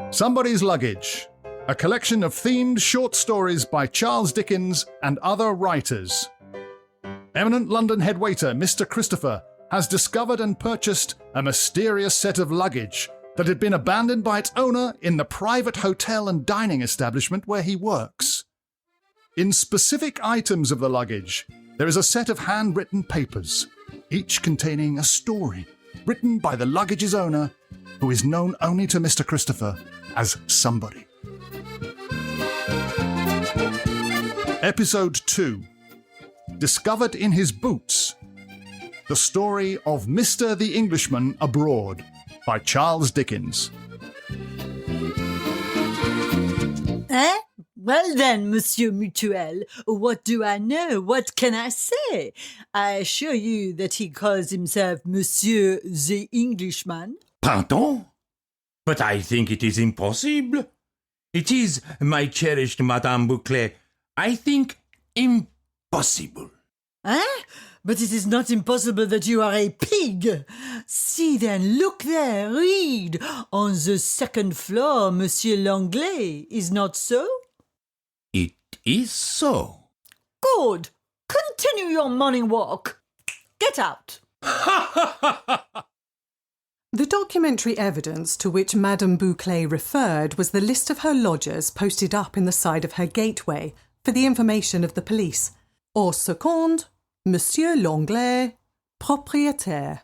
Somebody's Luggage, a collection of themed short stories by Charles Dickens and other writers. Eminent London head waiter Mr. Christopher has discovered and purchased a mysterious set of luggage that had been abandoned by its owner in the private hotel and dining establishment where he works. In specific items of the luggage, there is a set of handwritten papers, each containing a story written by the luggage's owner, who is known only to Mr. Christopher as Somebody. Episode 2. Discovered in his boots. The story of Mr. the Englishman Abroad by Charles Dickens. Eh? Well then, Monsieur Mutuel, what do I know? What can I say? I assure you that he calls himself Monsieur the Englishman. Pardon? But I think it is impossible. It is, my cherished Madame Bouclet, I think impossible. Eh? But it is not impossible that you are a pig. See then, look there, read. On the second floor, Monsieur Langley, is not so? It is so. Good. Continue your morning walk. Get out. The documentary evidence to which Madame Bouclet referred was the list of her lodgers posted up in the side of her gateway for the information of the police. Au second, Monsieur Langley, propriétaire.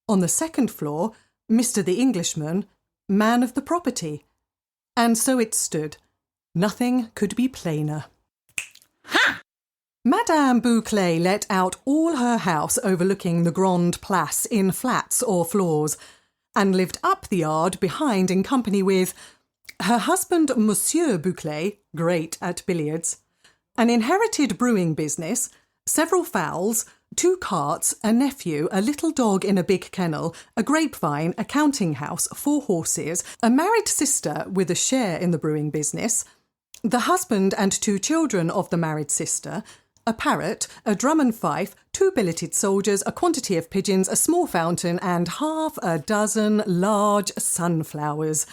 On the second floor, Mr. the Englishman, man of the property. And so it stood. Nothing could be plainer. Ha! Madame Bouclet let out all her house overlooking the Grande Place in flats or floors, and lived up the yard behind in company with her husband Monsieur Bouclet, great at billiards, an inherited brewing business, several fowls, 2 carts, a nephew, a little dog in a big kennel, a grapevine, a counting house, 4 horses, a married sister with a share in the brewing business, the husband and 2 children of the married sister, a parrot, a drum and fife, 2 billeted soldiers, a quantity of pigeons, a small fountain, and half a dozen large sunflowers.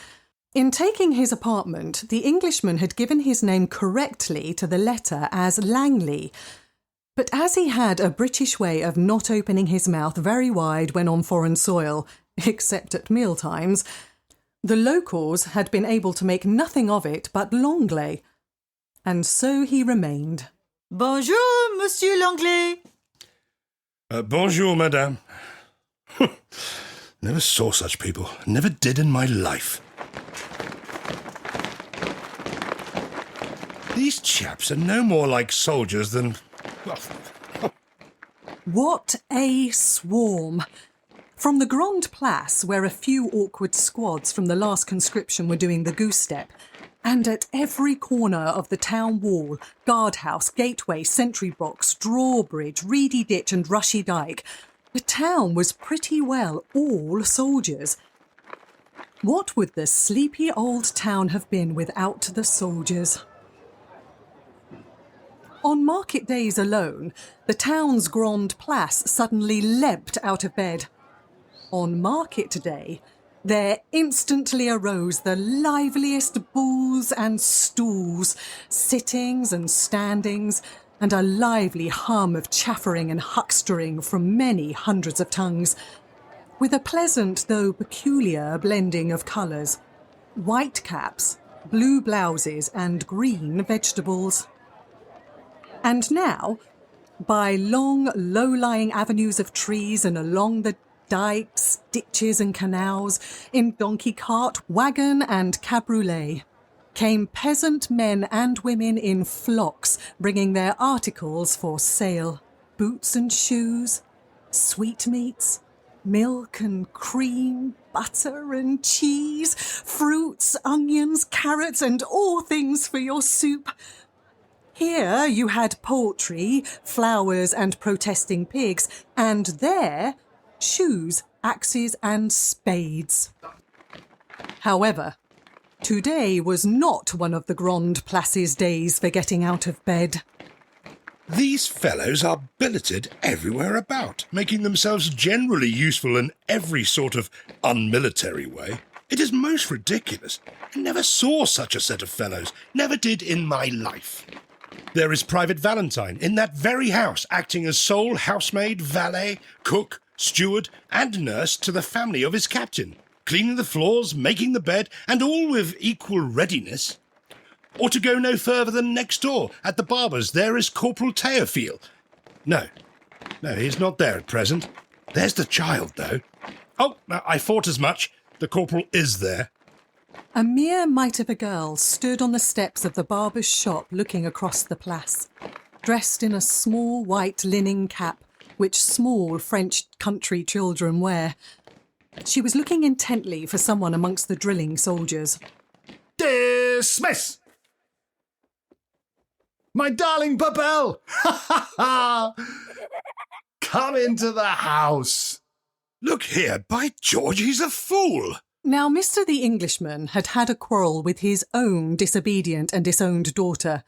In taking his apartment, the Englishman had given his name correctly to the letter as Langley, but as he had a British way of not opening his mouth very wide when on foreign soil, except at mealtimes, the locals had been able to make nothing of it but Langley, and so he remained. Bonjour, Monsieur Langley. Bonjour, madame. Never saw such people. Never did in my life. These chaps are no more like soldiers than... What a swarm! From the Grande Place, where a few awkward squads from the last conscription were doing the goose step, and at every corner of the town wall, guardhouse, gateway, sentry box, drawbridge, reedy ditch and rushy dyke, the town was pretty well all soldiers. What would the sleepy old town have been without the soldiers? On market days alone, the town's Grande Place suddenly leapt out of bed. On market day, there instantly arose the liveliest bulls and stools, sittings and standings, and a lively hum of chaffering and huckstering from many hundreds of tongues, with a pleasant though peculiar blending of colours, white caps, blue blouses and green vegetables. And now, by long, low-lying avenues of trees and along the dikes, ditches and canals, in donkey cart, wagon and cabriolet, came peasant men and women in flocks, bringing their articles for sale, boots and shoes, sweetmeats, milk and cream, butter and cheese, fruits, onions, carrots, and all things for your soup. Here you had poultry, flowers and protesting pigs, and there shoes, axes and spades. However, today was not one of the Grande Place's days for getting out of bed. These fellows are billeted everywhere about, making themselves generally useful in every sort of unmilitary way. It is most ridiculous. I never saw such a set of fellows. Never did in my life. There is Private Valentine in that very house, acting as sole housemaid, valet, cook, steward, and nurse to the family of his captain, cleaning the floors, making the bed, and all with equal readiness. Or to go no further than next door, at the barber's, there is Corporal Theophile. No, he's not there at present. There's the child, though. Oh, I thought as much. The corporal is there. A mere mite of a girl stood on the steps of the barber's shop looking across the place, dressed in a small white linen cap which small French country children wear. She was looking intently for someone amongst the drilling soldiers. Dismiss! My darling Babel! Ha ha ha! Come into the house. Look here, by George, he's a fool. Now, Mr. the Englishman had had a quarrel with his own disobedient and disowned daughter,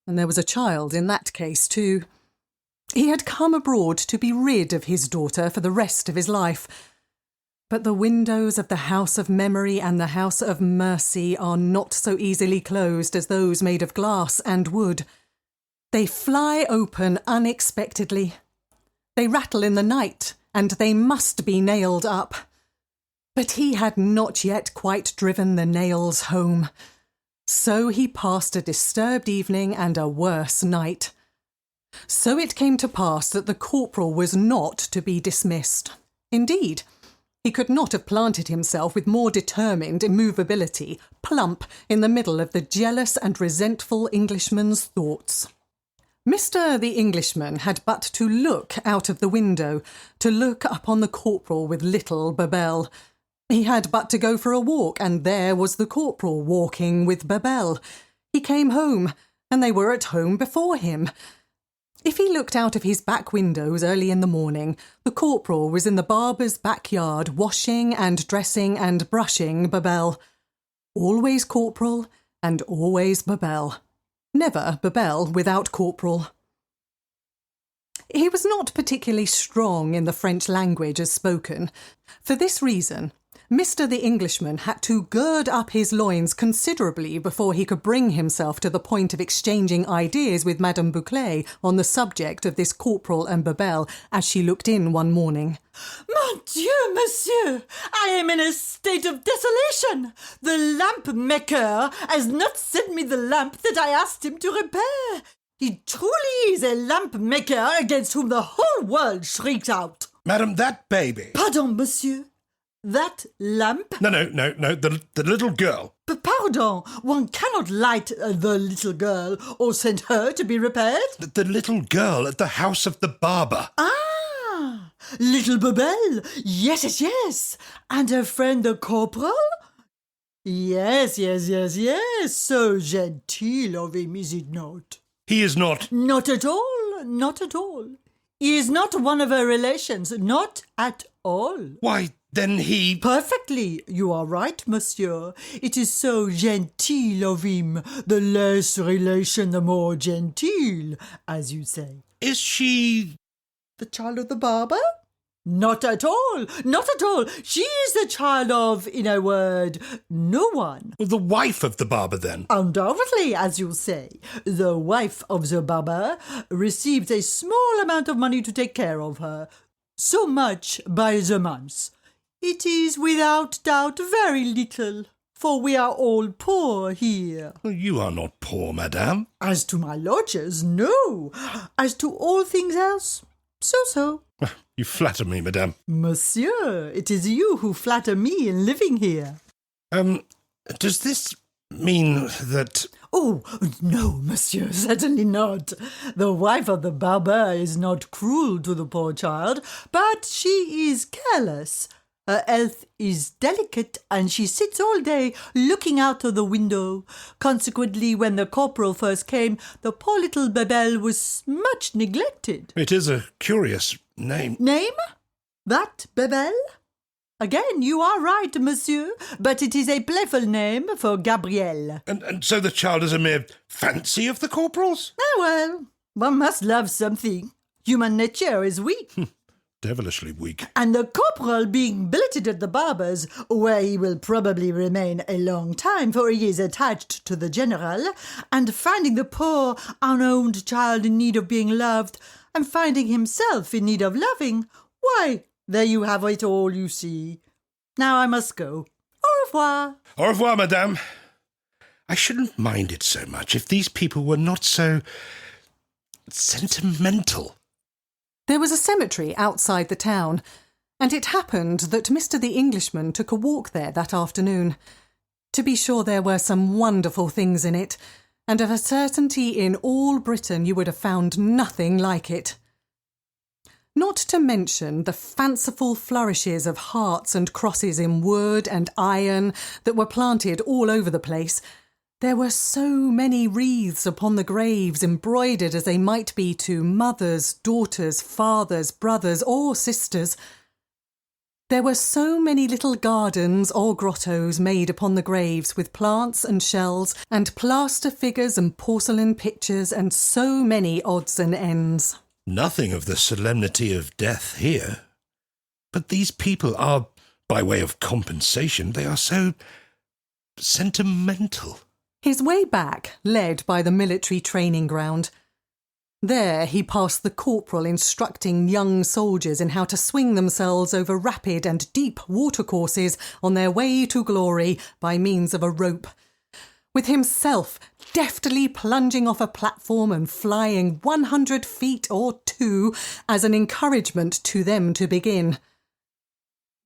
and there was a child in that case too. He had come abroad to be rid of his daughter for the rest of his life. But the windows of the house of memory and the house of mercy are not so easily closed as those made of glass and wood. They fly open unexpectedly. They rattle in the night, and they must be nailed up. But he had not yet quite driven the nails home. So he passed a disturbed evening and a worse night. So it came to pass that the corporal was not to be dismissed. Indeed, he could not have planted himself with more determined immovability, plump in the middle of the jealous and resentful Englishman's thoughts. Mr. the Englishman had but to look out of the window, to look upon the corporal with little Babel. He had but to go for a walk, and there was the corporal walking with Babel. He came home, and they were at home before him. If he looked out of his back windows early in the morning, the corporal was in the barber's backyard washing and dressing and brushing Babel. Always corporal and always Babel. Never Babel without corporal. He was not particularly strong in the French language as spoken. For this reason, Mr. the Englishman had to gird up his loins considerably before he could bring himself to the point of exchanging ideas with Madame Bouclet on the subject of this corporal and Babel as she looked in one morning. Mon Dieu, monsieur, I am in a state of desolation. The lamp maker has not sent me the lamp that I asked him to repair. He truly is a lamp maker against whom the whole world shrieks out. Madam, that baby... Pardon, monsieur. That lamp? No, the little girl. Pardon, one cannot light the little girl or send her to be repaired? The little girl at the house of the barber. Ah, little Babel. Yes. And her friend the corporal? Yes. So genteel of him, is it not? He is not... Not at all. He is not one of her relations, not at all. Why, then he... Perfectly, you are right, monsieur. It is so genteel of him. The less relation, the more genteel, as you say. Is she... The child of the barber? Not at all. She is the child of, in a word, no one. Well, the wife of the barber, then? Undoubtedly, as you say. The wife of the barber receives a small amount of money to take care of her. So much by the month. It is without doubt very little, for we are all poor here. You are not poor, madame. As to my lodgers, no. As to all things else, so. You flatter me, madame. Monsieur, it is you who flatter me in living here. Does this mean that... Oh, no, monsieur, certainly not. The wife of the barber is not cruel to the poor child, but she is careless. Her health is delicate, and she sits all day looking out of the window. Consequently, when the corporal first came, the poor little Babel was much neglected. It is a curious name. Name? That Babel? Again, you are right, monsieur, but it is a playful name for Gabrielle. And so the child is a mere fancy of the corporal's? Ah, well, one must love something. Human nature is weak. devilishly weak. And the corporal being billeted at the barber's, where he will probably remain a long time, for he is attached to the general, and finding the poor, unowned child in need of being loved, and finding himself in need of loving, why, there you have it all, you see. Now I must go. Au revoir. Au revoir, madame. I shouldn't mind it so much if these people were not so sentimental. There was a cemetery outside the town, and it happened that Mr. the Englishman took a walk there that afternoon. To be sure, there were some wonderful things in it, and of a certainty in all Britain you would have found nothing like it. Not to mention the fanciful flourishes of hearts and crosses in wood and iron that were planted all over the place. There were so many wreaths upon the graves, embroidered as they might be to mothers, daughters, fathers, brothers, or sisters. There were so many little gardens or grottos made upon the graves with plants and shells and plaster figures and porcelain pictures and so many odds and ends. Nothing of the solemnity of death here. But these people are, by way of compensation, they are so sentimental. His way back led by the military training ground. There he passed the corporal instructing young soldiers in how to swing themselves over rapid and deep watercourses on their way to glory by means of a rope, with himself deftly plunging off a platform and flying 100 feet or 2 as an encouragement to them to begin.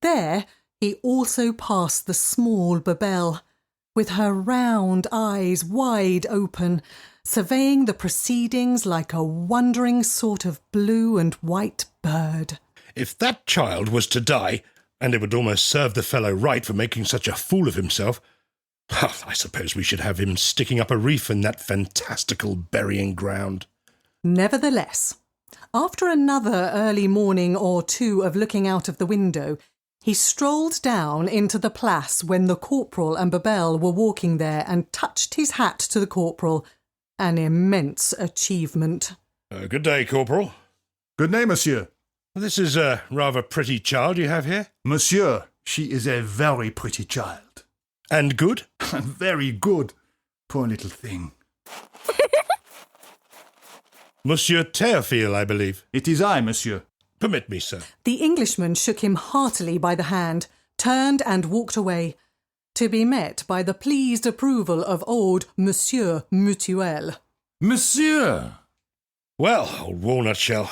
There he also passed the small Babel, with her round eyes wide open, surveying the proceedings like a wondering sort of blue and white bird. If that child was to die, and it would almost serve the fellow right for making such a fool of himself, I suppose we should have him sticking up a reef in that fantastical burying ground. Nevertheless, after another early morning or 2 of looking out of the window, he strolled down into the place when the corporal and Babel were walking there and touched his hat to the corporal. An immense achievement. Good day, Corporal. Good day, monsieur. This is a rather pretty child you have here. Monsieur, she is a very pretty child. And good? Very good. Poor little thing. Monsieur Théophile, I believe. It is I, monsieur. Permit me, sir. The Englishman shook him heartily by the hand, turned and walked away, to be met by the pleased approval of old Monsieur Mutuel. Monsieur! Well, old walnut shell,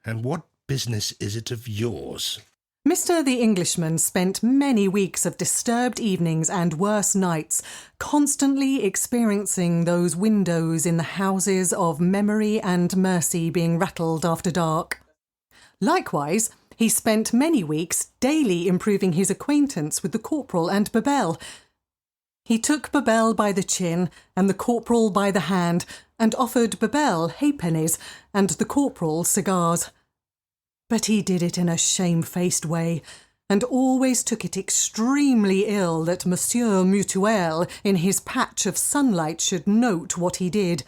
and what business is it of yours? Mr. the Englishman spent many weeks of disturbed evenings and worse nights, constantly experiencing those windows in the houses of memory and mercy being rattled after dark. Likewise, he spent many weeks daily improving his acquaintance with the corporal and Babel. He took Babel by the chin and the corporal by the hand, and offered Babel halfpennies and the corporal cigars. But he did it in a shamefaced way, and always took it extremely ill that Monsieur Mutuel, in his patch of sunlight, should note what he did.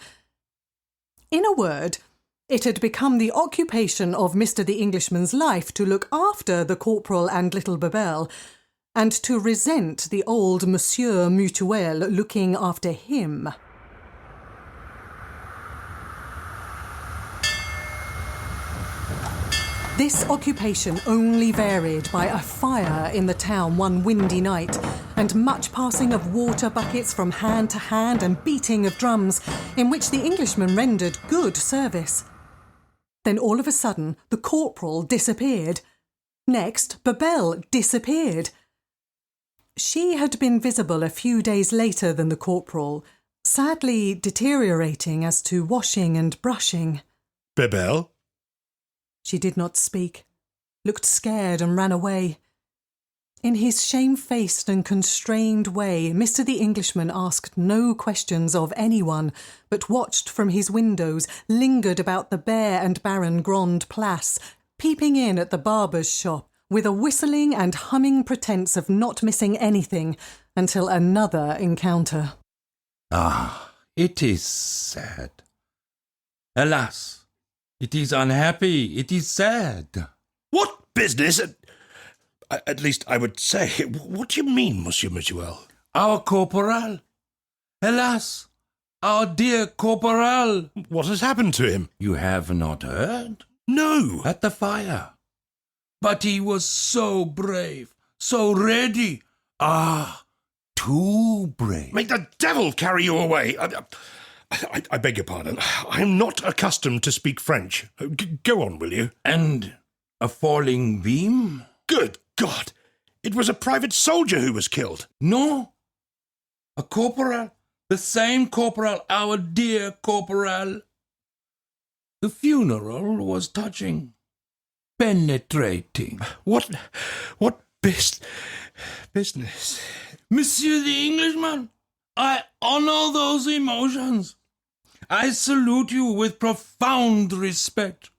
In a word, it had become the occupation of Mr. the Englishman's life to look after the corporal and little Babel, and to resent the old Monsieur Mutuel looking after him. This occupation only varied by a fire in the town one windy night, and much passing of water buckets from hand to hand and beating of drums, in which the Englishman rendered good service. Then all of a sudden the corporal disappeared. Next, Babel disappeared. She had been visible a few days later than the corporal, sadly deteriorating as to washing and brushing. Babel? She did not speak, looked scared and ran away. In his shamefaced and constrained way, Mr. the Englishman asked no questions of anyone, but watched from his windows, lingered about the bare and barren Grande Place, peeping in at the barber's shop, with a whistling and humming pretence of not missing anything, until another encounter. Ah, it is sad. Alas, it is unhappy, it is sad. What business. At least I would say. What do you mean, Monsieur Mutuel? Our corporal. Alas, our dear corporal. What has happened to him? You have not heard? No. At the fire. But he was so brave, so ready. Ah, too brave. May the devil carry you away. I beg your pardon. I am not accustomed to speak French. Go on, will you? And a falling beam? Good God! It was a private soldier who was killed. No. A corporal. The same corporal, our dear corporal. The funeral was touching, penetrating. What business? Monsieur the Englishman, I honor those emotions. I salute you with profound respect.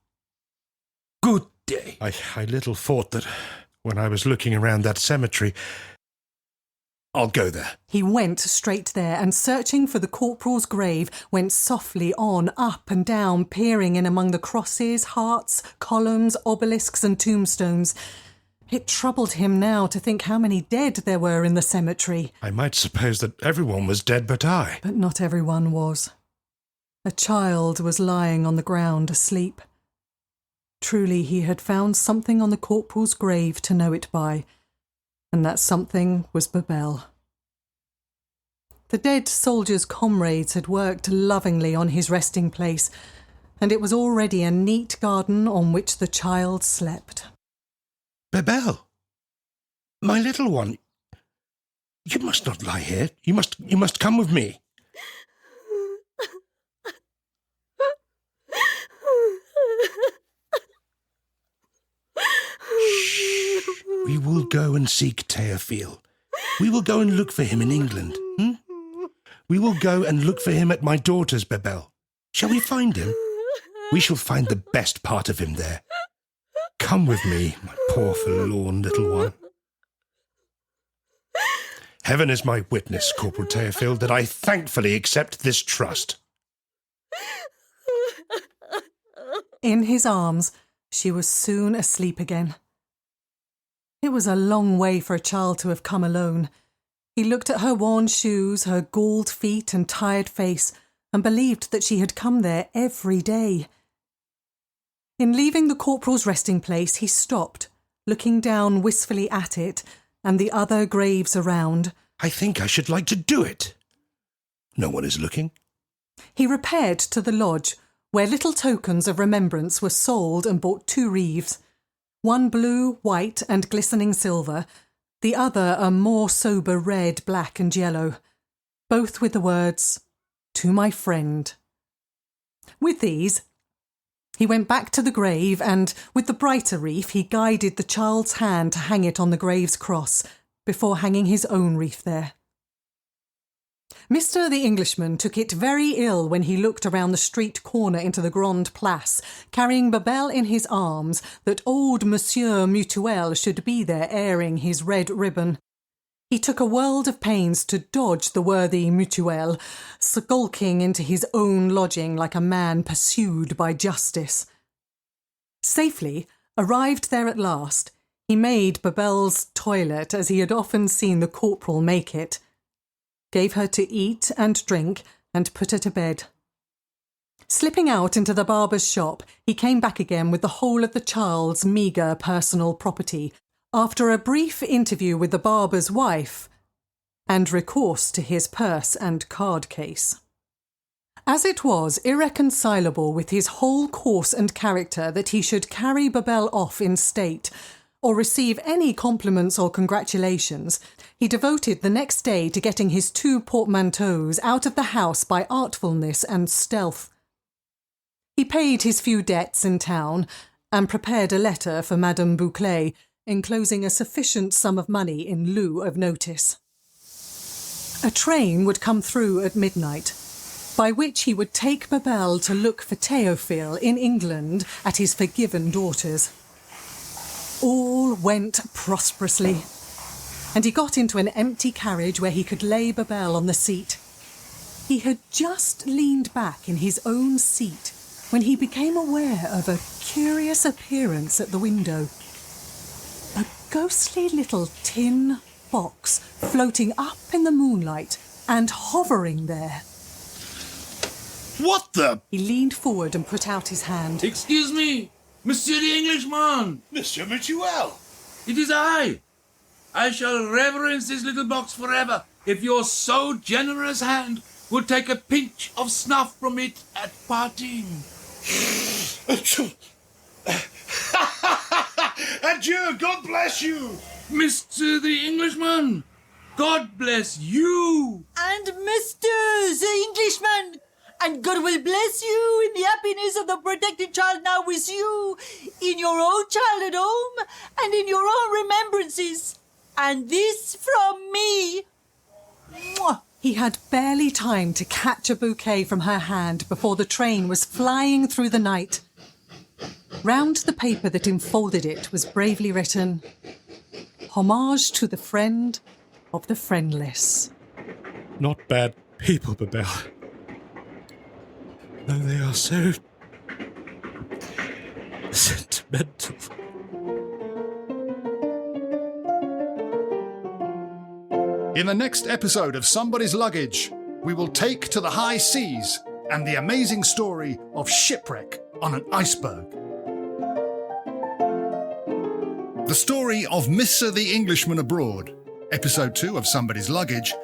Good day. I little thought that when I was looking around that cemetery. I'll go there. He went straight there and, searching for the corporal's grave, went softly on, up and down, peering in among the crosses, hearts, columns, obelisks and tombstones. It troubled him now to think how many dead there were in the cemetery. I might suppose that everyone was dead but I. But not everyone was. A child was lying on the ground asleep. Truly he had found something on the corporal's grave to know it by, and that something was Babel. The dead soldier's comrades had worked lovingly on his resting place, and it was already a neat garden on which the child slept. Babel, my little one, you must not lie here. You must come with me. Shh. We will go and seek Théophile. We will go and look for him in England. We will go and look for him at my daughter's, Babel. Shall we find him? We shall find the best part of him there. Come with me, my poor forlorn little one. Heaven is my witness, Corporal Théophile, that I thankfully accept this trust. In his arms, she was soon asleep again. It was a long way for a child to have come alone. He looked at her worn shoes, her galled feet and tired face, and believed that she had come there every day. In leaving the corporal's resting place, he stopped, looking down wistfully at it and the other graves around. I think I should like to do it. No one is looking. He repaired to the lodge, where little tokens of remembrance were sold, and bought 2 wreaths, one blue, white and glistening silver, the other a more sober red, black and yellow, both with the words, "To my friend." With these, he went back to the grave and, with the brighter wreath, he guided the child's hand to hang it on the grave's cross, before hanging his own wreath there. Mr. the Englishman took it very ill when he looked around the street corner into the Grande Place, carrying Babel in his arms, that old Monsieur Mutuel should be there airing his red ribbon. He took a world of pains to dodge the worthy Mutuel, skulking into his own lodging like a man pursued by justice. Safely arrived there at last, he made Babel's toilet as he had often seen the corporal make it, gave her to eat and drink, and put her to bed. Slipping out into the barber's shop, he came back again with the whole of the child's meagre personal property, after a brief interview with the barber's wife, and recourse to his purse and card case. As it was irreconcilable with his whole course and character that he should carry Babel off in state, or receive any compliments or congratulations, he devoted the next day to getting his 2 portmanteaus out of the house by artfulness and stealth. He paid his few debts in town, and prepared a letter for Madame Bouclé, enclosing a sufficient sum of money in lieu of notice. A train would come through at midnight, by which he would take Babel to look for Théophile in England at his forgiven daughter's. All went prosperously, and he got into an empty carriage where he could lay Babel on the seat. He had just leaned back in his own seat when he became aware of a curious appearance at the window. ghostly little tin box floating up in the moonlight and hovering there. What the? He leaned forward and put out his hand. Excuse me, Monsieur the Englishman. Monsieur Mutuel! It is I. I shall reverence this little box forever if your so generous hand would take a pinch of snuff from it at parting. Adieu, God bless you! Mr. the Englishman, God bless you. And Mr. the Englishman, and God will bless you in the happiness of the protected child now with you, in your own childhood home, and in your own remembrances. And this from me. Mwah. He had barely time to catch a bouquet from her hand before the train was flying through the night. Round the paper that enfolded it was bravely written, "Homage to the friend of the friendless." Not bad people, Babel. No, they are so sentimental. In the next episode of Somebody's Luggage, we will take to the high seas and the amazing story of shipwreck on an iceberg. The story of Mr. the Englishman Abroad, episode 2 of Somebody's Luggage,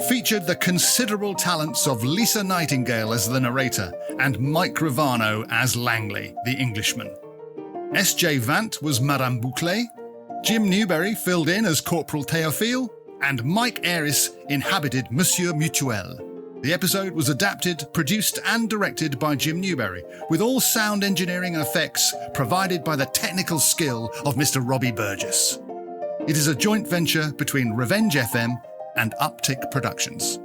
featured the considerable talents of Lisa Nightingale as the narrator and Mike Gravano as Langley, the Englishman. S.J. Vant was Madame Bouclet, Jim Newberry filled in as Corporal Théophile, and Mike Ayres inhabited Monsieur Mutuel. The episode was adapted, produced and directed by Jim Newberry, with all sound engineering and effects provided by the technical skill of Mr. Robbie Burgess. It is a joint venture between Revenge FM and Uptick Productions.